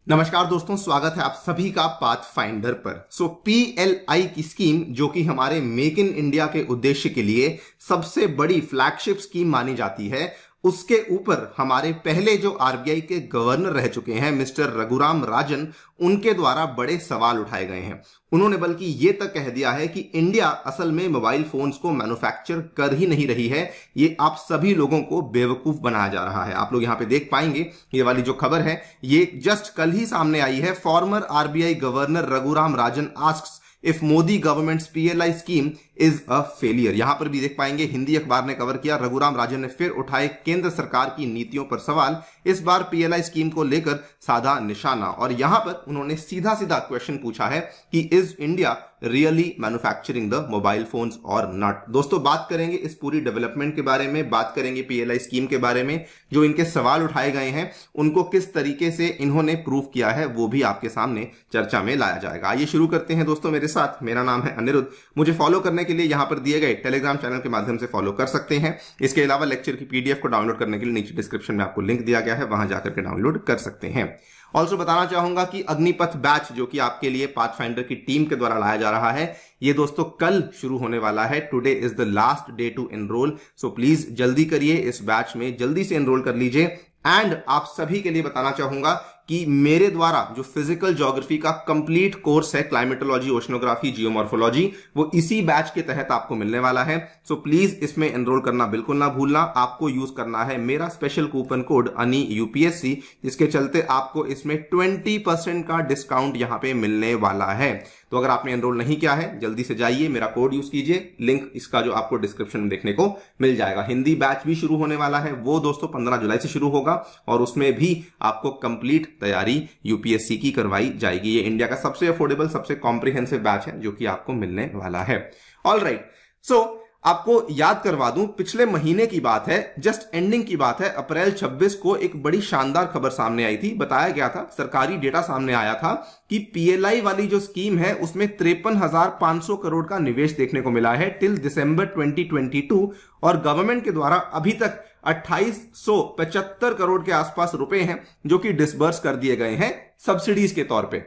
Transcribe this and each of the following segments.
नमस्कार दोस्तों, स्वागत है आप सभी का पाथफाइंडर पर। पीएलआई की स्कीम, जो कि हमारे मेक इन इंडिया के उद्देश्य के लिए सबसे बड़ी फ्लैगशिप स्कीम मानी जाती है, उसके ऊपर हमारे पहले जो आरबीआई के गवर्नर रह चुके हैं मिस्टर रघुराम राजन, उनके द्वारा बड़े सवाल उठाए गए हैं। उन्होंने बल्कि ये तक कह दिया है कि इंडिया असल में मोबाइल फोन्स को मैन्युफैक्चर कर ही नहीं रही है, ये आप सभी लोगों को बेवकूफ बनाया जा रहा है। आप लोग यहां पे देख पाएंगे, ये वाली जो खबर है ये जस्ट कल ही सामने आई है। Farmer RBI governor Raghuram Rajan asks if Modi governments PLI scheme is a failure. यहां पर भी देख पाएंगे, हिंदी अखबार ने कवर किया। रघुराम राजन ने फिर उठाए केंद्र सरकार की नीतियों पर सवाल। इस बार पीएलआई स्कीम को लेकर साधा निशाना, और यहां पर उन्होंने सीधा सीधा क्वेश्चन पूछा है कि is India really manufacturing the mobile phones और नॉट। दोस्तों, बात करेंगे इस पूरी डेवलपमेंट के बारे में, बात करेंगे पीएलआई स्कीम के बारे में, जो इनके सवाल उठाए गए हैं उनको किस तरीके से इन्होंने प्रूव किया है वो भी आपके सामने चर्चा में लाया जाएगा। आइए शुरू करते हैं दोस्तों मेरे साथ। मेरा नाम है अनिरुद्ध। मुझे फॉलो करने के लिए यहां पर दिए गए टेलीग्राम चैनल के माध्यम से फॉलो कर सकते हैं। इसके अलावा लेक्चर की पीडीएफ को डाउनलोड करने के लिए नीचे डिस्क्रिप्शन में आपको लिंक दिया गया है, वहां जाकर के डाउनलोड कर सकते हैं। ऑल्सो बताना चाहूंगा कि अग्निपथ बैच, जो कि आपके लिए पाथफाइंडर की टीम के द्वारा लाया जा रहा है, ये दोस्तों कल शुरू होने वाला है। Today is the last day to enrol, so please जल्दी करिए, इस बैच में जल्दी से एनरोल कर लीजिए। एंड आप सभी के लिए बताना चाहूंगा कि मेरे द्वारा जो फिजिकल ज्योग्राफी का कंप्लीट कोर्स है, क्लाइमेटोलॉजी, ओशनोग्राफी, जियोमॉर्फोलॉजी, वो इसी बैच के तहत आपको मिलने वाला है। सो प्लीज इसमें एनरोल करना बिल्कुल ना भूलना। आपको यूज करना है मेरा स्पेशल कूपन कोड अनि यूपीएससी, जिसके चलते आपको इसमें 20% का डिस्काउंट यहां पे मिलने वाला है। तो अगर आपने एनरोल नहीं किया है, जल्दी से जाइए, मेरा कोड यूज कीजिए। लिंक इसका जो आपको डिस्क्रिप्शन में देखने को मिल जाएगा। हिंदी बैच भी शुरू होने वाला है, वो दोस्तों 15 जुलाई से शुरू होगा, और उसमें भी आपको कंप्लीट तैयारी यूपीएससी की करवाई जाएगी। ये इंडिया का सबसे अफोर्डेबल, सबसे कॉम्प्रिहेंसिव बैच है जो कि आपको मिलने वाला है। ऑलराइट, सो आपको याद करवा दूं, पिछले महीने की बात है, जस्ट एंडिंग की बात है, अप्रैल 26 को एक बड़ी शानदार खबर सामने आई थी। बताया गया था, सरकारी डेटा सामने आया था कि पीएलआई वाली जो स्कीम है उसमें 53,500 करोड़ का निवेश देखने को मिला है टिल दिसंबर 2022, और गवर्नमेंट के द्वारा अभी तक 2875 करोड़ के आसपास रुपए हैं जो कि डिसबर्स कर दिए गए हैं सब्सिडीज के तौर पे।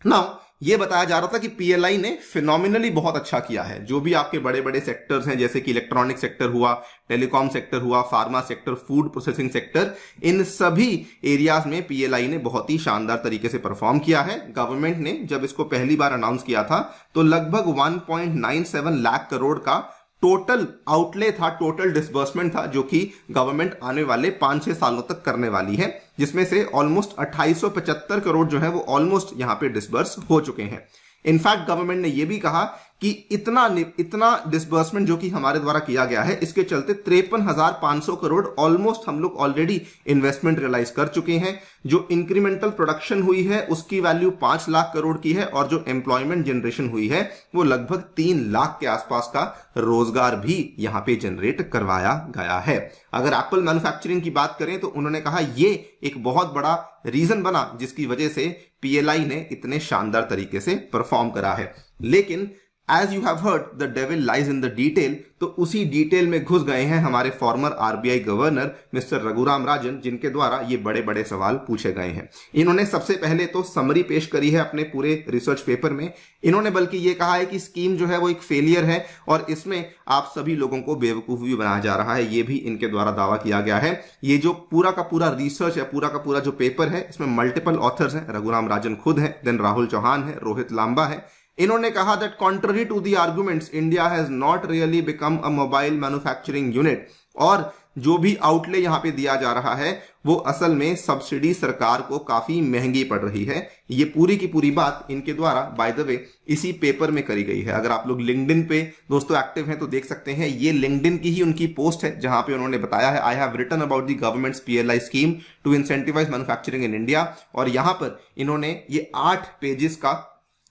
नाउ ये बताया जा रहा था कि पीएलआई ने फिनोमिनली बहुत अच्छा किया है। जो भी आपके बड़े बड़े सेक्टर्स हैं, जैसे कि इलेक्ट्रॉनिक सेक्टर हुआ, टेलीकॉम सेक्टर हुआ, pharma sector, food processing sector, इन सभी एरियाज में पीएलआई ने बहुत ही शानदार तरीके से परफॉर्म किया है। गवर्नमेंट ने जब इसको पहली बार अनाउंस किया था तो लगभग 1.97 लाख करोड़ का टोटल आउटले था, टोटल डिसबर्समेंट था, जो कि गवर्नमेंट आने वाले 5-6 सालों तक करने वाली है, जिसमें से ऑलमोस्ट 2875 करोड़ जो है वो ऑलमोस्ट यहां पे डिसबर्स हो चुके हैं। इनफैक्ट गवर्नमेंट ने यह भी कहा कि इतना डिसबर्समेंट जो कि हमारे द्वारा किया गया है, इसके चलते 53,500 करोड़ ऑलमोस्ट हम लोग ऑलरेडी इन्वेस्टमेंट रियलाइज कर चुके हैं। जो इंक्रीमेंटल प्रोडक्शन हुई है उसकी वैल्यू 5 लाख करोड़ की है, और जो एम्प्लॉयमेंट जनरेशन हुई है वो लगभग 3 लाख के आसपास का रोजगार भी यहां पे जनरेट करवाया गया है। अगर एप्पल मैन्युफैक्चरिंग की बात करें तो उन्होंने कहा ये एक बहुत बड़ा रीजन बना जिसकी वजह से पीएलआई ने इतने शानदार तरीके से परफॉर्म करा है। लेकिन as you have heard the devil lies in the detail, तो उसी डिटेल में घुस गए हैं हमारे former RBI governor mister Raghuram Rajan, जिनके द्वारा ये बड़े बड़े सवाल पूछे गए हैं। इन्होंने सबसे पहले तो समरी पेश करी है अपने पूरे रिसर्च पेपर में। इन्होंने बल्कि ये कहा है कि स्कीम जो है वो एक फेलियर है, और इसमें आप सभी लोगों को बेवकूफ भी बनाया जा रहा है, ये भी इनके द्वारा दावा किया गया है। ये जो पूरा का पूरा रिसर्च है, पूरा का पूरा जो पेपर है, इसमें मल्टीपल ऑथर्स हैं। रघुराम राजन खुद है, देन राहुल चौहान है, रोहित लांबा है। इन्होंने कहा that contrary to the arguments, India has not really become a mobile manufacturing unit, और जो भी आउटले यहां पे दिया जा रहा है वो असल में सब्सिडी सरकार को काफी महंगी पड़ रही है। ये पूरी की पूरी बात इनके द्वारा बाय द वे इसी पेपर में करी गई है। अगर आप लोग लिंक्डइन पे दोस्तों एक्टिव हैं तो देख सकते हैं, ये लिंक्डइन की ही उनकी पोस्ट है जहां पे उन्होंने बताया है, I have written about the government's PLI scheme to incentivise manufacturing in India, और यहां पर इन्होंने ये 8 पेजेस का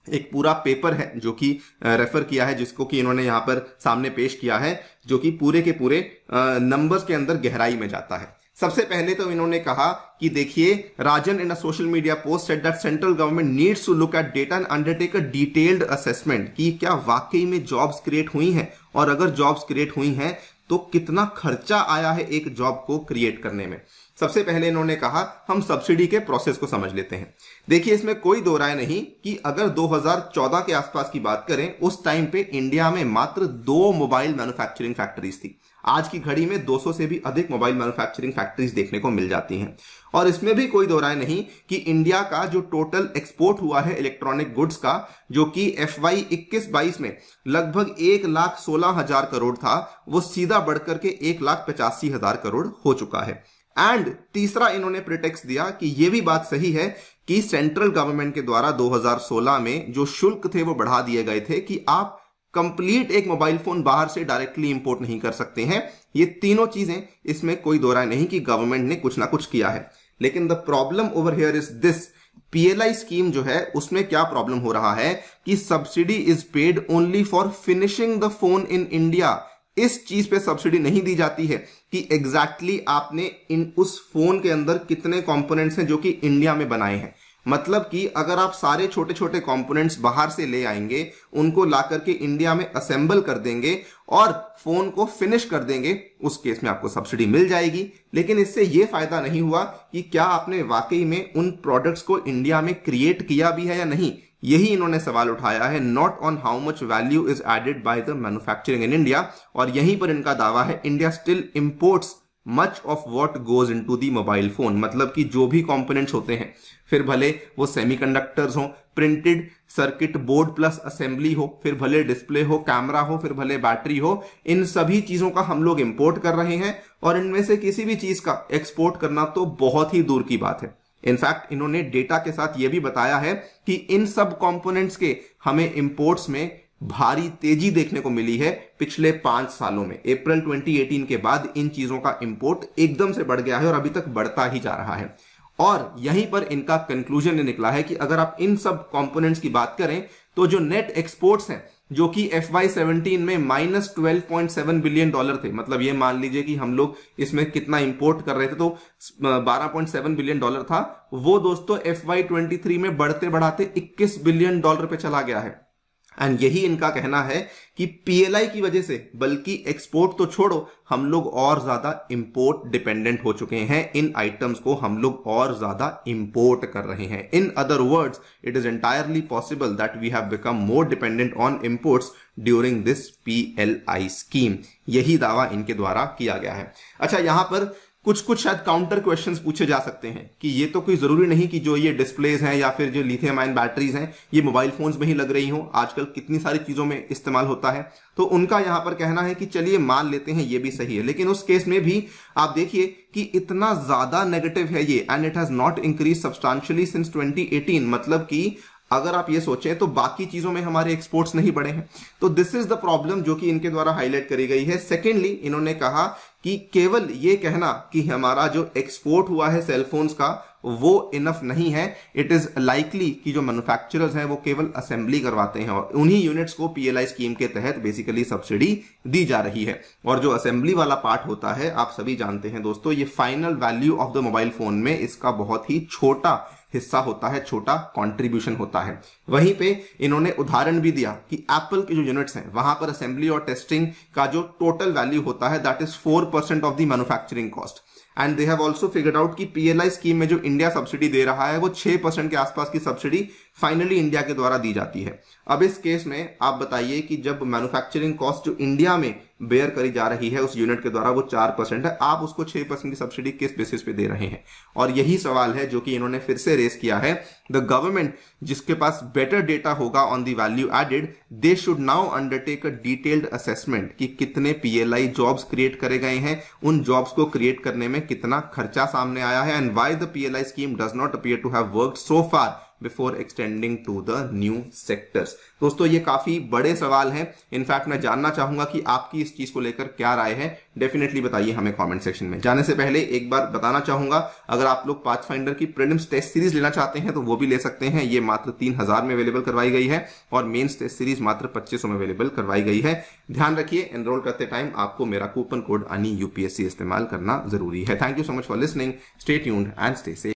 एक पूरा पेपर है जो कि रेफर किया है, जिसको कि इन्होंने यहां पर सामने पेश किया है, जो कि पूरे के पूरे नंबर्स के अंदर गहराई में जाता है। सबसे पहले तो इन्होंने कहा कि देखिए, Rajan in a social media post said that central government needs to look at data and undertake a detailed assessment, कि क्या वाकई में जॉब्स क्रिएट हुई हैं, और अगर जॉब्स क्रिएट हुई हैं तो कितना खर्चा आया है एक जॉब को क्रिएट करने में। सबसे पहले इन्होंने कहा हम सब्सिडी के प्रोसेस को समझ लेते हैं। देखिए, इसमें कोई दो राय नहीं कि अगर 2014 के आसपास की बात करें, उस टाइम पे इंडिया में मात्र 2 मोबाइल मैन्युफैक्चरिंग फैक्ट्रीज थी। आज की घड़ी में 200 से भी अधिक मोबाइल मैन्युफैक्चरिंग फैक्ट्रीज देखने को मिल जाती हैं। और इसमें भी कोई दो राय नहीं कि इंडिया का जो टोटल एक्सपोर्ट हुआ है इलेक्ट्रॉनिक गुड्स का, जो कि FY 21-22 में लगभग 1,16,000 करोड़ था, वो सीधा बढ़कर के 1,85,000 करोड़ हो चुका है। एंड तीसरा इन्होंने प्रिटेक्स्ट दिया कि यह भी बात सही है कि सेंट्रल गवर्नमेंट के द्वारा 2016 में जो शुल्क थे वो बढ़ा दिए गए थे कि आप कंप्लीट एक मोबाइल फोन बाहर से डायरेक्टली इंपोर्ट नहीं कर सकते हैं। ये तीनों चीजें, इसमें कोई दो राय नहीं कि गवर्नमेंट ने कुछ ना कुछ किया है। लेकिन the problem over here is this, PLI scheme जो है उसमें क्या प्रॉब्लम हो रहा है कि subsidy is paid only for finishing the phone in India. इस चीज पे सब्सिडी नहीं दी जाती है कि एग्जैक्टली आपने उस फोन के अंदर कितने कंपोनेंट्स हैं जो कि इंडिया में बनाए हैं। मतलब कि अगर आप सारे छोटे छोटे कंपोनेंट्स बाहर से ले आएंगे, उनको ला करके इंडिया में असेंबल कर देंगे और फोन को फिनिश कर देंगे, उस केस में आपको सब्सिडी मिल जाएगी। लेकिन इससे यह फायदा नहीं हुआ कि क्या आपने वाकई में उन प्रोडक्ट्स को इंडिया में क्रिएट किया भी है या नहीं। यही इन्होंने सवाल उठाया है, not on how much value is added by the manufacturing in India. और यहीं पर इनका दावा है India still imports much of what goes into the mobile phone. मतलब कि जो भी कंपोनेंट्स होते हैं, फिर भले वो सेमीकंडक्टर्स हो, printed circuit board plus assembly हो, फिर भले डिस्प्ले हो, कैमरा हो, फिर भले बैटरी हो, इन सभी चीजों का हम लोग इंपोर्ट कर रहे हैं। और इनमें से किसी भी चीज का एक्सपोर्ट करना तो बहुत ही दूर की बात है। इनफैक्ट इन्होंने डेटा के साथ यह भी बताया है कि इन सब कंपोनेंट्स के हमें इंपोर्ट्स में भारी तेजी देखने को मिली है पिछले 5 सालों में। अप्रैल 2018 के बाद इन चीजों का इंपोर्ट एकदम से बढ़ गया है और अभी तक बढ़ता ही जा रहा है। और यहीं पर इनका कंक्लूजन निकला है कि अगर आप इन सब कंपोनेंट्स की बात करें तो जो नेट एक्सपोर्ट्स हैं, जो कि FY 17 में -$12.7 बिलियन थे, मतलब ये मान लीजिए कि हम लोग इसमें कितना इंपोर्ट कर रहे थे तो $12.7 बिलियन था, वो दोस्तों FY 23 में बढ़ते बढ़ाते $21 बिलियन पे चला गया है। एंड यही इनका कहना है कि PLI की वजह से, बल्कि एक्सपोर्ट तो छोड़ो, हम लोग और ज्यादा इंपोर्ट डिपेंडेंट हो चुके हैं। इन आइटम्स को हम लोग और ज्यादा इंपोर्ट कर रहे हैं। In other words, it is entirely possible that we have become more dependent on imports during this PLI scheme. यही दावा इनके द्वारा किया गया है। अच्छा, यहां पर कुछ शायद काउंटर क्वेश्चंस पूछे जा सकते हैं कि ये तो कोई जरूरी नहीं कि जो ये डिस्प्लेज हैं या फिर जो लिथियम आयन बैटरीज हैं ये मोबाइल फोन्स में ही लग रही हो, आजकल कितनी सारी चीजों में इस्तेमाल होता है। तो उनका यहां पर कहना है कि चलिए मान लेते हैं ये भी सही है, लेकिन उस केस में भी आप देखिए कि इतना ज्यादा नेगेटिव है ये, and it has not increase substantially since 2018। मतलब कि अगर आप ये सोचें तो बाकी चीजों में हमारे एक्सपोर्ट्स नहीं बढ़े हैं। तो दिस इज द प्रॉब्लम जो कि इनके द्वारा हाईलाइट करी गई है। सेकेंडली, इन्होंने कहा कि केवल ये कहना कि हमारा जो एक्सपोर्ट हुआ है सेलफोन्स का वो इनफ नहीं है। इट इज लाइकली कि जो मैन्युफैक्चरर्स हैं वो केवल असेंबली करवाते हैं और उन्हीं यूनिट्स को PLI स्कीम के तहत बेसिकली सब्सिडी दी जा रही है। और जो असेंबली वाला पार्ट होता है, आप सभी जानते हैं दोस्तों, ये final value of the mobile phone में इसका बहुत ही छोटा हिस्सा होता है, छोटा कंट्रीब्यूशन होता है। वहीं पे इन्होंने उदाहरण भी दिया कि एप्पल के जो यूनिट्स हैं वहां पर असेंबली और टेस्टिंग का जो टोटल वैल्यू होता है that is 4% of the manufacturing cost. And they have also figured out कि PLI स्कीम में जो इंडिया सब्सिडी दे रहा है वो 6% के आसपास की सब्सिडी फाइनली इंडिया के द्वारा दी जाती है। अब इस केस में आप बताइए कि जब मैन्युफैक्चरिंग कॉस्ट जो इंडिया में बेयर करी जा रही है उस यूनिट के द्वारा वो 4% है, आप उसको 6% की सब्सिडी किस बेसिस पे दे रहे हैं? और यही सवाल है जो कि इन्होंने फिर से रेस किया है। द गवर्नमेंट जिसके पास बेटर डेटा होगा on the value added, they should now undertake a detailed assessment कि कितने PLI जॉब्स क्रिएट करे गए हैं, उन जॉब्स को क्रिएट करने में कितना खर्चा सामने आया है, and why the PLI scheme does not appear to have worked so far before extending to the new sectors. दोस्तों, ये काफी बड़े सवाल हैं। इनफैक्ट मैं जानना चाहूंगा कि आपकी इस चीज को लेकर क्या राय है, डेफिनेटली बताइए हमें कमेंट सेक्शन में। जाने से पहले एक बार बताना चाहूंगा, अगर आप लोग पाथफाइंडर की प्रीलिम्स टेस्ट सीरीज लेना चाहते हैं तो वो भी ले सकते हैं। ये मात्र 3000 में अवेलेबल करवाई गई है और मेंस टेस्ट सीरीज मात्र 2500 में अवेलेबल करवाई गई है। ध्यान रखिए, एनरोल करते टाइम आपको मेरा कूपन कोड ANI UPSC इस्तेमाल करना जरूरी है। Thank you so much for listening, stay tuned and stay safe.